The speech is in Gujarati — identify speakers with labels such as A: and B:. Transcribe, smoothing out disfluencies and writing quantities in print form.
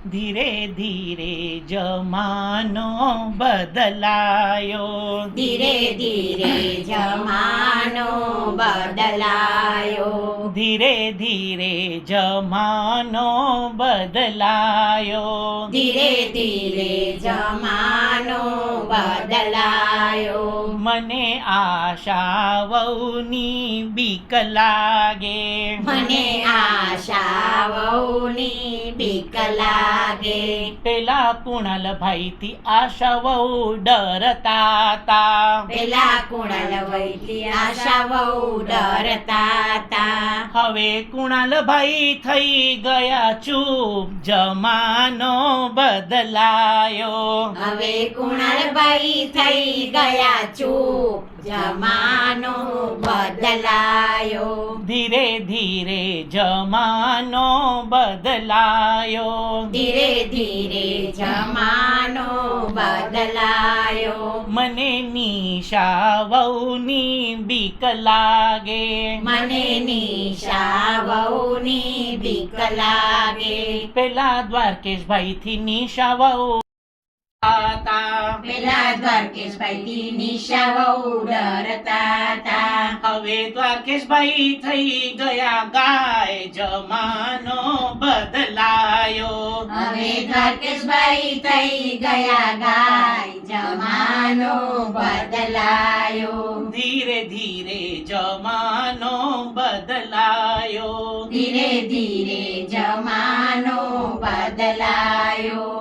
A: ધીરે ધીરે જમાનો બદલાયો,
B: ધીરે ધીરે જમાનો બદલાયો,
A: ધીરે ધીરે જમાનો બદલાયો,
B: ધીરે ધીરે જમાનો બદલાયો.
A: મને આશાઓની બીક લાગે,
B: મને આશાઓની બીક લાગે.
A: પેલા કુણાલભાઈથી આશાઓ ડરતા તા,
B: પેલા કુણાલભાઈથી આશાઓ ડરતા તા.
A: હવે કુણાલભાઈ થઈ ગયા ચૂપ, જમાનો બદલાયો,
B: હવે કુણાલભાઈ થઈ ગયા ચૂપ, જમાનો બદલાયો.
A: ધીરે ધીરે જમાનો બદલાયો,
B: ધીરે ધીરે જમાનો બદલાયો.
A: મને નિશાવની બીક લાગે,
B: મને નિશાવની બીક લાગે.
A: પેલા દ્વારકેશભાઈથી નિશાવો હતા,
B: પેલા દ્વારકેશભાઈથી નિશાઓ ડરતા તા.
A: હવે દ્વારકેશભાઈ થઈ ગયા ગાય, જમાનો બદલાયો,
B: હવે દ્વારકેશભાઈ થઈ ગયા ગાય, જમાનો બદલાયો.
A: ધીરે ધીરે જમાનો બદલાયો,
B: ધીરે ધીરે જમાનો બદલાયો.